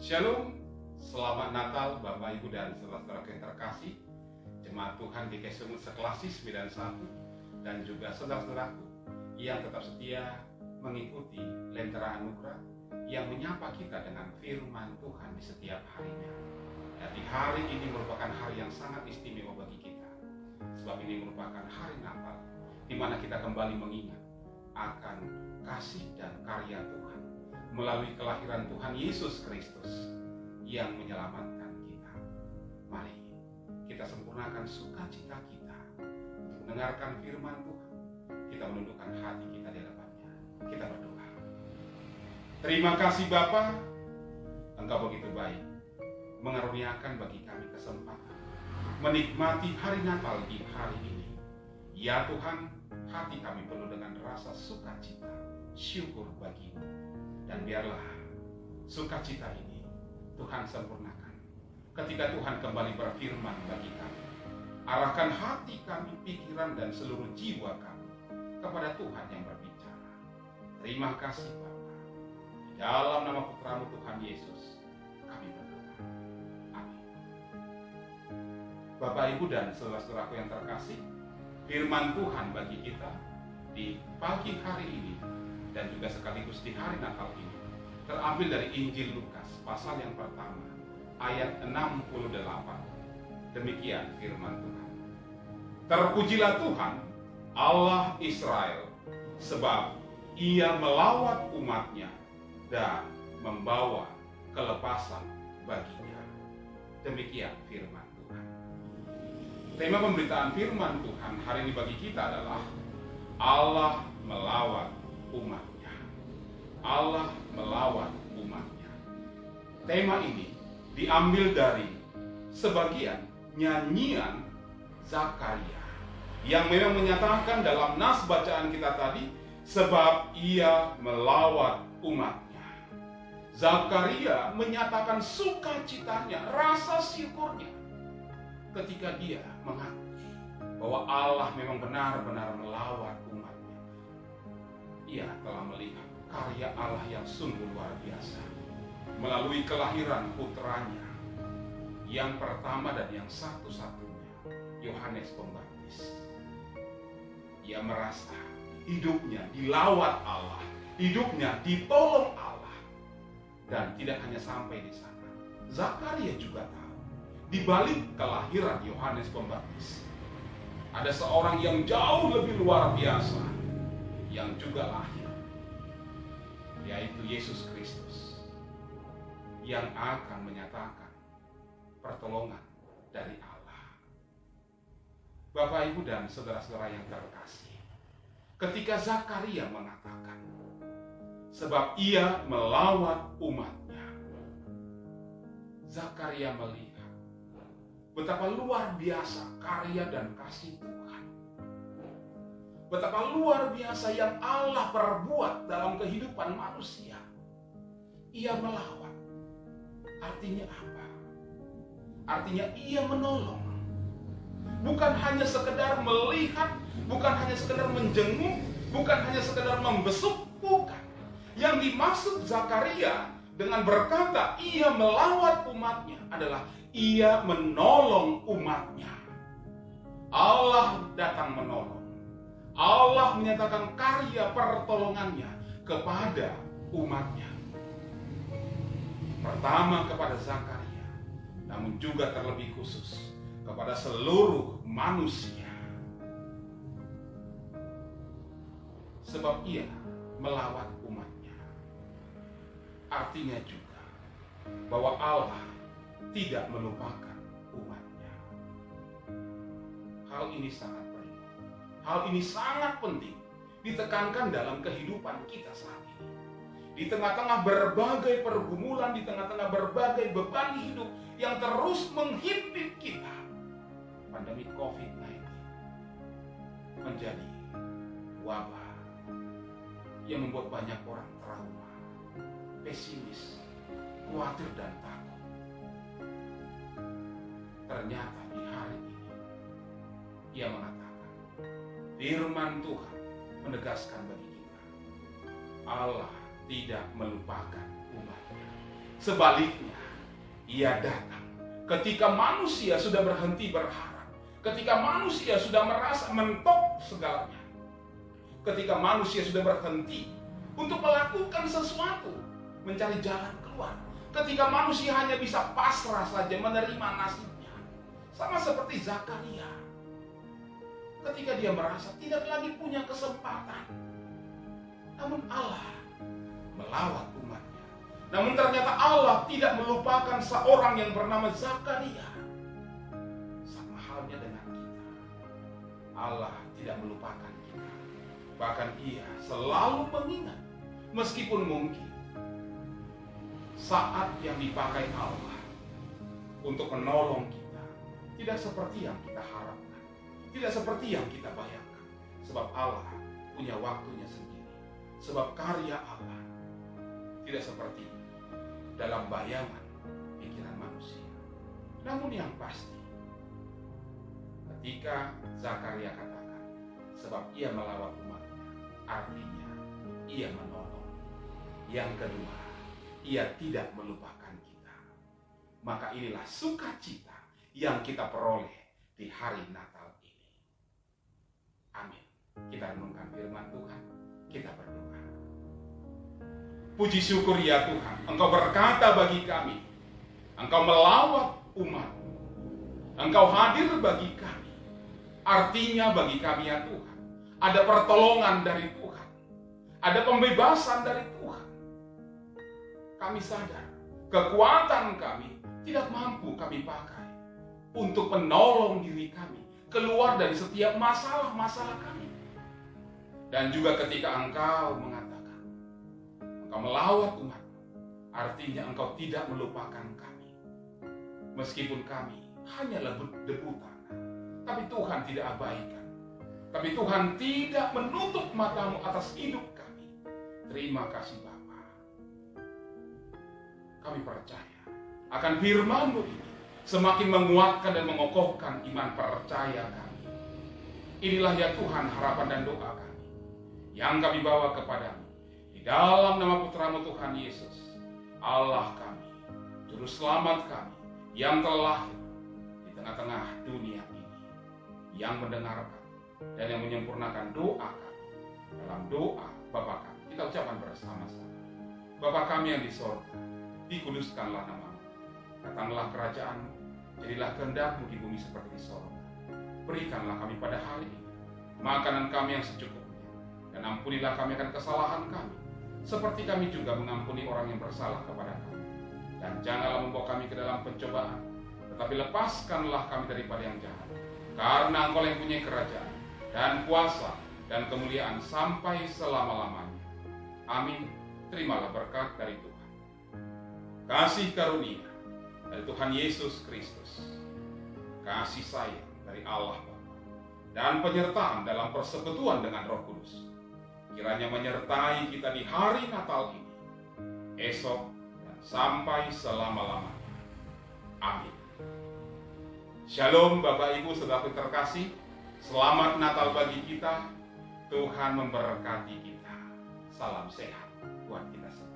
Shalom, selamat Natal Bapak Ibu dan saudara-saudara yang terkasih, jemaat Tuhan GKI Sumut Seklasis 91 dan juga saudara-saudaraku yang tetap setia mengikuti Lentera Anugerah yang menyapa kita dengan firman Tuhan di setiap harinya. Jadi hari ini merupakan hari yang sangat istimewa bagi kita, sebab ini merupakan hari Natal di mana kita kembali mengingat akan kasih dan karya Tuhan melalui kelahiran Tuhan Yesus Kristus yang menyelamatkan kita. Mari kita sempurnakan sukacita kita untuk mendengarkan firman Tuhan. Kita menundukkan hati kita di hadapannya. Kita berdoa. Terima kasih Bapa, Engkau begitu baik mengaruniakan bagi kami kesempatan menikmati hari Natal di hari ini. Ya Tuhan, hati kami penuh dengan rasa sukacita, syukur bagi-Mu. Dan biarlah sukacita ini Tuhan sempurnakan ketika Tuhan kembali berfirman bagi kami. Arahkan hati kami, pikiran dan seluruh jiwa kami kepada Tuhan yang berbicara. Terima kasih Bapa. Di dalam nama Putra-Mu Tuhan Yesus kami berdoa. Amin. Bapak Ibu dan saudara-saudaraku yang terkasih, firman Tuhan bagi kita di pagi hari ini dan juga sekaligus di hari Natal ini terambil dari Injil Lukas pasal yang pertama ayat 68. Demikian firman Tuhan. Terpujilah Tuhan Allah Israel, sebab Ia melawat umatnya dan membawa kelepasan baginya. Demikian firman Tuhan. Tema pemberitaan firman Tuhan hari ini bagi kita adalah Allah melawat umatnya. Allah melawat umatnya. Tema ini diambil dari sebagian nyanyian Zakaria yang memang menyatakan dalam nas bacaan kita tadi, sebab Ia melawat umatnya. Zakaria menyatakan sukacitanya, rasa syukurnya ketika dia mengakui bahwa Allah memang benar-benar melawat umatnya. Ia telah melihat karya Allah yang sungguh luar biasa melalui kelahiran putranya yang pertama dan yang satu-satunya, Yohanes Pembaptis. Ia merasa hidupnya dilawat Allah, hidupnya ditolong Allah. Dan tidak hanya sampai di sana, Zakaria juga tahu di balik kelahiran Yohanes Pembaptis ada seorang yang jauh lebih luar biasa yang juga lahir, yaitu Yesus Kristus, yang akan menyatakan pertolongan dari Allah. Bapak, Ibu, dan saudara-saudara yang terkasih, ketika Zakaria mengatakan, sebab Ia melawat umatnya, Zakaria melihat betapa luar biasa karya dan kasih Tuhan. Betapa luar biasa yang Allah perbuat dalam kehidupan manusia. Ia melawat. Artinya apa? Artinya Ia menolong. Bukan hanya sekedar melihat, bukan hanya sekedar menjenguk, bukan hanya sekedar membesuk, bukan. Yang dimaksud Zakaria dengan berkata Ia melawat umatnya adalah Ia menolong umatnya. Allah datang menolong. Allah menyatakan karya pertolongannya kepada umatnya. Pertama kepada Zakaria, namun juga terlebih khusus kepada seluruh manusia. Sebab Ia melawat umatnya. Artinya juga bahwa Allah tidak melupakan umatnya. Hal ini sangat penting. Hal ini sangat penting ditekankan dalam kehidupan kita saat ini. Di tengah-tengah berbagai pergumulan, di tengah-tengah berbagai beban hidup yang terus menghimpit kita, pandemi COVID-19 menjadi wabah yang membuat banyak orang trauma, pesimis, khawatir dan takut. Ternyata di hari ini Ia mengatakan, firman Tuhan menegaskan bagi kita, Allah tidak melupakan umatnya. Sebaliknya, ia datang ketika manusia sudah berhenti berharap, ketika manusia sudah merasa mentok segalanya, ketika manusia sudah berhenti untuk melakukan sesuatu, mencari jalan keluar, ketika manusia hanya bisa pasrah saja menerima nasibnya. Sama seperti Zakaria, ketika dia merasa tidak lagi punya kesempatan, namun Allah melawat umatnya. Namun ternyata Allah tidak melupakan seorang yang bernama Zakaria. Sama halnya dengan kita, Allah tidak melupakan kita. Bahkan ia selalu mengingat, meskipun mungkin saat yang dipakai Allah untuk menolong kita tidak seperti yang kita harapkan, tidak seperti yang kita bayangkan. Sebab Allah punya waktunya sendiri. Sebab karya Allah tidak seperti dalam bayangan pikiran manusia. Namun yang pasti, ketika Zakaria katakan, sebab ia melawat umatnya, artinya ia menolong. Yang kedua, ia tidak melupakan kita. Maka inilah sukacita yang kita peroleh di hari Natal ini. Amin. Kita renungkan firman Tuhan, kita berdoa. Puji syukur ya Tuhan, Engkau berkata bagi kami, Engkau melawat umat-Mu, Engkau hadir bagi kami. Artinya bagi kami ya Tuhan, ada pertolongan dari Tuhan, ada pembebasan dari Tuhan. Kami sadar, kekuatan kami tidak mampu kami pakai untuk menolong diri kami keluar dari setiap masalah-masalah kami. Dan juga ketika Engkau mengatakan, Engkau melawat umat, artinya Engkau tidak melupakan kami. Meskipun kami hanyalah debu tanah, tapi Tuhan tidak abaikan. Tapi Tuhan tidak menutup mata-Mu atas hidup kami. Terima kasih Bapa. Kami percaya akan firman-Mu ini semakin menguatkan dan mengokohkan iman percaya kami. Inilah ya Tuhan harapan dan doa kami yang kami bawa kepadamu. Di dalam nama Putra-Mu Tuhan Yesus, Allah kami, Juru Selamat kami, yang telah lahir di tengah-tengah dunia ini, yang mendengarkan dan yang menyempurnakan doa kami. Dalam doa Bapa kami, kita ucapkan bersama-sama. Bapa kami yang di sorga, dikuduskanlah nama-Mu. Datanglah kerajaan-Mu, jadilah kehendak-Mu di bumi seperti di sorga. Berikanlah kami pada hari ini makanan kami yang secukupnya, dan ampunilah kami akan kesalahan kami, seperti kami juga mengampuni orang yang bersalah kepada kami. Dan janganlah membawa kami ke dalam pencobaan, tetapi lepaskanlah kami daripada yang jahat. Karena Engkau yang punya kerajaan, dan kuasa, dan kemuliaan sampai selama-lamanya. Amin. Terimalah berkat dari Tuhan. Kasih karunia dari Tuhan Yesus Kristus, kasih sayang dari Allah Bapa, dan penyertaan dalam persekutuan dengan Roh Kudus kiranya menyertai kita di hari Natal ini, esok, dan sampai selama-lamanya. Amin. Shalom Bapak Ibu Saudara terkasih, selamat Natal bagi kita. Tuhan memberkati kita. Salam sehat buat kita semua.